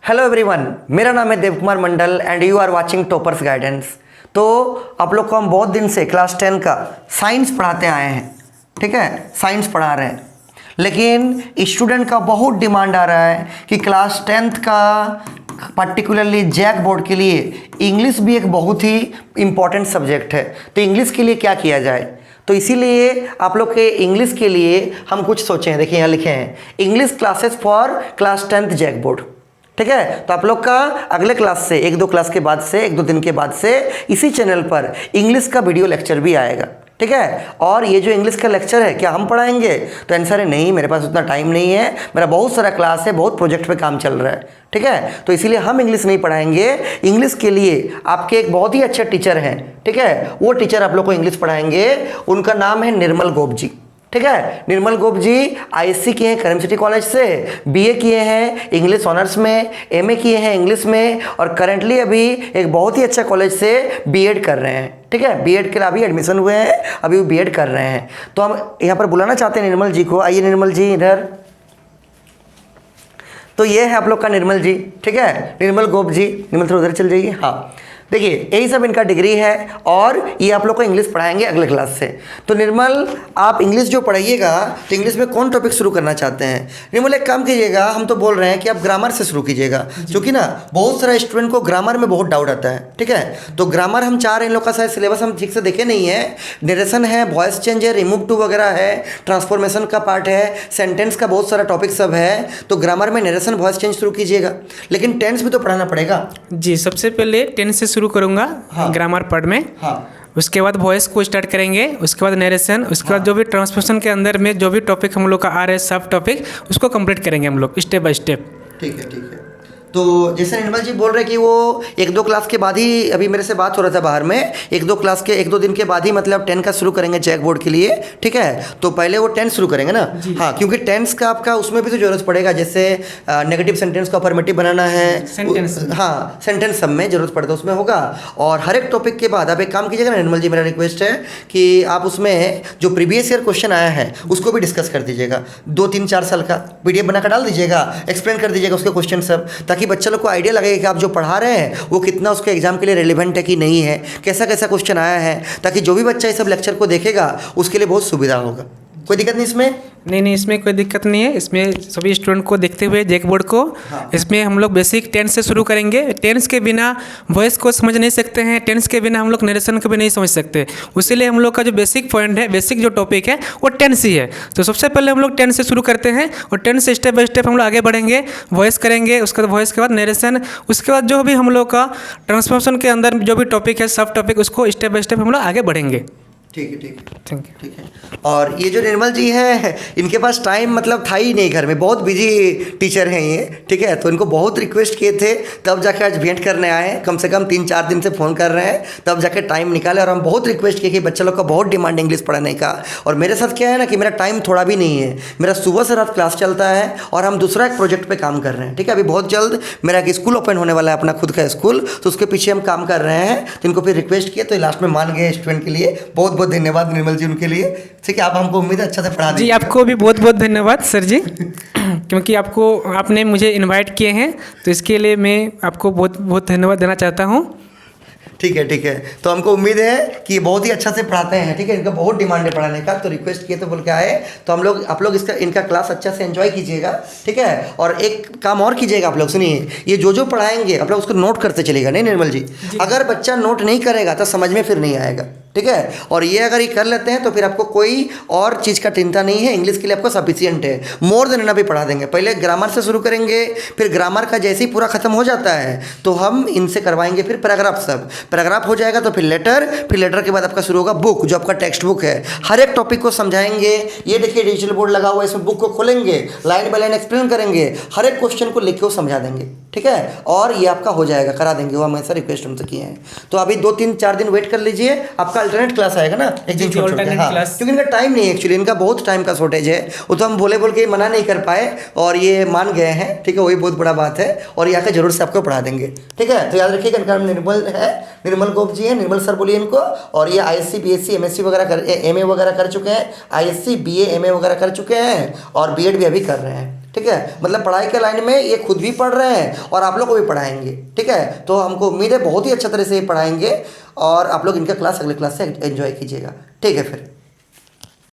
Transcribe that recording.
Hello everyone, मेरा नाम है Dev Kumar Mandal and you are watching toppers guidance. तो आप लोग को हम बहुत दिन से क्लास 10 का साइंस पढ़ाते आए हैं, ठीक है, साइंस पढ़ा रहे हैं। लेकिन स्टूडेंट का बहुत डिमांड आ रहा है कि क्लास 10th का पर्टिकुलरली जैक बोर्ड के लिए इंग्लिश भी एक बहुत ही इम्पॉर्टेंट सब्जेक्ट है। तो इंग्लिश के लिए क्या किया जाए, तो इसीलिए आप लोग के इंग्लिश के लिए हम कुछ सोचे हैं। देखिए यहाँ लिखे हैं English classes for class 10th JAC board, ठीक है। तो आप लोग का अगले क्लास से एक दो क्लास के बाद से एक दो दिन के बाद से इसी चैनल पर इंग्लिश का वीडियो लेक्चर भी आएगा, ठीक है। और ये जो इंग्लिश का लेक्चर है क्या हम पढ़ाएंगे, तो आंसर है नहीं, मेरे पास उतना टाइम नहीं है, मेरा बहुत सारा क्लास है, बहुत प्रोजेक्ट पे काम चल रहा है, ठीक है। तो इसीलिए हम इंग्लिश नहीं पढ़ाएंगे। इंग्लिश के लिए आपके एक बहुत ही अच्छे टीचर हैं, ठीक है, वो टीचर आप लोग को इंग्लिश पढ़ाएंगे। उनका नाम है निर्मल गोप जी, ठीक है। निर्मल गोप जी आईएससी किए हैं करीम सिटी कॉलेज से, बीए किए हैं इंग्लिश ऑनर्स में, एमए किए हैं इंग्लिश में, और करंटली अभी एक बहुत ही अच्छा कॉलेज से बीएड कर रहे हैं, ठीक है। बीएड के लिए अभी एडमिशन हुए हैं, अभी वो बीएड कर रहे हैं। तो हम यहाँ पर बुलाना चाहते हैं निर्मल जी को। आइए निर्मल जी इधर। तो ये है आप लोग का निर्मल जी, ठीक है, निर्मल गोप जी। निर्मल थोड़ा उधर चल जाइए। हाँ देखिए यही सब इनका डिग्री है और ये आप लोग को इंग्लिश पढ़ाएंगे अगले क्लास से। तो निर्मल आप इंग्लिश जो पढ़ाइएगा तो इंग्लिश में कौन टॉपिक शुरू करना चाहते हैं? निर्मल एक काम कीजिएगा, हम तो बोल रहे हैं कि आप ग्रामर से शुरू कीजिएगा, क्योंकि ना बहुत सारा स्टूडेंट को ग्रामर में बहुत डाउट आता है, ठीक है। तो ग्रामर हम चाह रहे हैं, इन लोग का शायद सिलेबस हम ठीक से देखे नहीं है। नरेशन है, वॉइस चेंज है, रिमूव टू वगैरह है, ट्रांसफॉर्मेशन का पार्ट है, सेंटेंस का बहुत सारा टॉपिक सब है। तो ग्रामर में नरेशन वॉइस चेंज शुरू कीजिएगा, लेकिन टेंस भी तो पढ़ाना पड़ेगा जी। सबसे पहले टेंस से शुरू करूँगा। हाँ। ग्रामर पार्ट में। हाँ। उसके बाद वॉइस को स्टार्ट करेंगे, उसके बाद नरेशन, उसके बाद जो भी ट्रांसपोर्टेशन के अंदर में जो भी टॉपिक हम लोग का आ रहा है सब टॉपिक उसको कंप्लीट करेंगे हम लोग स्टेप बाय स्टेप। ठीक है, ठीक है। तो जैसे निर्मल जी बोल रहे हैं कि वो एक दो क्लास के बाद ही, अभी मेरे से बात हो रहा था बाहर में, एक दो दिन के बाद ही मतलब 10 का शुरू करेंगे जैक बोर्ड के लिए, ठीक है। तो पहले वो 10 शुरू करेंगे ना। हाँ, क्योंकि 10 का आपका उसमें भी तो जरूरत पड़ेगा, जैसे नेगेटिव सेंटेंस को अफर्मेटिव बनाना है, सेंटेंस, हाँ सेंटेंस सब में जरूरत पड़ता है, उसमें होगा। और हर एक टॉपिक के बाद आप एक काम कीजिएगा ना निर्मल जी, मेरा रिक्वेस्ट है कि आप उसमें जो प्रीवियस ईयर क्वेश्चन आया है उसको भी डिस्कस कर दीजिएगा। 2-3-4 साल का PDF बनाकर डाल दीजिएगा, एक्सप्लेन कर दीजिएगा उसके क्वेश्चन सब, ताकि बच्चे लोग को आइडिया लगेगा कि आप जो पढ़ा रहे हैं वो कितना उसके एग्जाम के लिए रेलिवेंट है कि नहीं है, कैसा कैसा क्वेश्चन आया है, ताकि जो भी बच्चा इस सब लेक्चर को देखेगा उसके लिए बहुत सुविधा होगा। कोई दिक्कत नहीं इसमें? नहीं, इसमें कोई दिक्कत नहीं है। इसमें सभी स्टूडेंट को देखते हुए जैक बोर्ड को, हाँ। इसमें हम लोग बेसिक टेंस से शुरू करेंगे। टेंस के बिना वॉइस को समझ नहीं सकते हैं, टेंस के बिना हम लोग नरेशन को भी नहीं समझ सकते। उसीलिए हम लोग का जो बेसिक पॉइंट है, बेसिक जो टॉपिक है वो टेंस ही है। तो सबसे पहले हम लोग टेंस से शुरू करते हैं और टेंस से स्टेप बाय स्टेप हम लोग आगे बढ़ेंगे। वॉइस करेंगे, उसके बाद वॉइस के बाद नरेशन, उसके बाद जो भी हम लोग का ट्रांसफॉर्मेशन के अंदर जो भी टॉपिक है सब टॉपिक उसको स्टेप बाय स्टेप हम लोग आगे बढ़ेंगे। ठीक है, ठीक है, थैंक यू। ठीक है। और ये जो निर्मल जी हैं, इनके पास टाइम मतलब था ही नहीं, घर में बहुत बिजी टीचर हैं ये, ठीक है। तो इनको बहुत रिक्वेस्ट किए थे, तब जाके आज भेंट करने आए। कम से कम 3-4 दिन से फ़ोन कर रहे हैं, तब जाके टाइम निकाले। और हम बहुत रिक्वेस्ट किए कि बच्चे लोग का बहुत डिमांड इंग्लिश पढ़ाने का। और मेरे साथ क्या है ना कि मेरा टाइम थोड़ा भी नहीं है, मेरा सुबह से रात क्लास चलता है और हम दूसरा एक प्रोजेक्ट पर काम कर रहे हैं, ठीक है। अभी बहुत जल्द मेरा एक स्कूल ओपन होने वाला है, अपना खुद का स्कूल, तो उसके पीछे हम काम कर रहे हैं। तो इनको फिर रिक्वेस्ट किया तो लास्ट में मान गए स्टूडेंट के लिए। बहुत बहुत धन्यवाद निर्मल जी उनके लिए, ठीक है। आप हमको उम्मीद है अच्छा से पढ़ा देंगे। जी आपको भी बहुत बहुत धन्यवाद सर जी, क्योंकि आपने मुझे इनवाइट किए हैं, तो इसके लिए मैं आपको बहुत बहुत धन्यवाद देना चाहता हूँ। ठीक है, ठीक है। तो हमको उम्मीद है कि बहुत ही अच्छा से पढ़ाते हैं, ठीक है। इनका बहुत डिमांड है पढ़ाने का, तो रिक्वेस्ट किए तो बोल के आए। तो आप लोग इनका क्लास अच्छा से एंजॉय कीजिएगा, ठीक है। और एक काम और कीजिएगा आप लोग, सुनिए, ये जो पढ़ाएंगे आप लोग उसको नोट करते चलिएगा, नहीं निर्मल जी? अगर बच्चा नोट नहीं करेगा तो समझ में फिर नहीं आएगा, ठीक है। और ये अगर ये कर लेते हैं तो फिर आपको कोई और चीज़ का चिंता नहीं है, इंग्लिश के लिए आपको सफिशिएंट है। मोर देन इनफ भी पढ़ा देंगे। पहले ग्रामर से शुरू करेंगे, फिर ग्रामर का जैसे ही पूरा खत्म हो जाता है तो हम इनसे करवाएंगे फिर पैराग्राफ। सब पैराग्राफ हो जाएगा तो फिर लेटर के बाद आपका शुरू होगा बुक, जो आपका टेक्स्ट बुक है। हर एक टॉपिक को समझाएंगे। ये देखिए डिजिटल बोर्ड लगा हुआ है, इसमें बुक को खोलेंगे, लाइन बाय लाइन एक्सप्लेन करेंगे, हर एक क्वेश्चन को लिख के वो समझा देंगे, ठीक है। और ये आपका हो जाएगा, करा देंगे, वो हम ऐसा रिक्वेस्ट हमसे किए हैं। तो अभी 2-3-4 दिन वेट कर लीजिए, आपका अल्टरनेट क्लास आएगा ना, एक दिन छोड़ के, हाँ, क्योंकि इनका टाइम नहीं है एक्चुअली, इनका बहुत टाइम का शॉर्टेज है। वो तो हम बोल के मना नहीं कर पाए और ये मान गए हैं, ठीक है, वही बहुत बड़ा बात है। और ये आकर जरूर से आपको पढ़ा देंगे, ठीक है। तो याद रखिएगा इनका नाम निर्मल है, निर्मल गोप जी हैं, निर्मल सर बोलिए इनको। और ये ISC BSc MSc वगैरह MA वगैरह कर चुके हैं, ISC BA MA वगैरह कर चुके हैं और BEd भी अभी कर रहे हैं, ठीक है, मतलब पढ़ाई के लाइन में ये खुद भी पढ़ रहे हैं और आप लोग को भी पढ़ाएंगे। ठीक है, तो हमको उम्मीद है बहुत ही अच्छा तरह से ये पढ़ाएंगे और आप लोग इनका क्लास अगले क्लास से एंजॉय कीजिएगा। ठीक है फिर।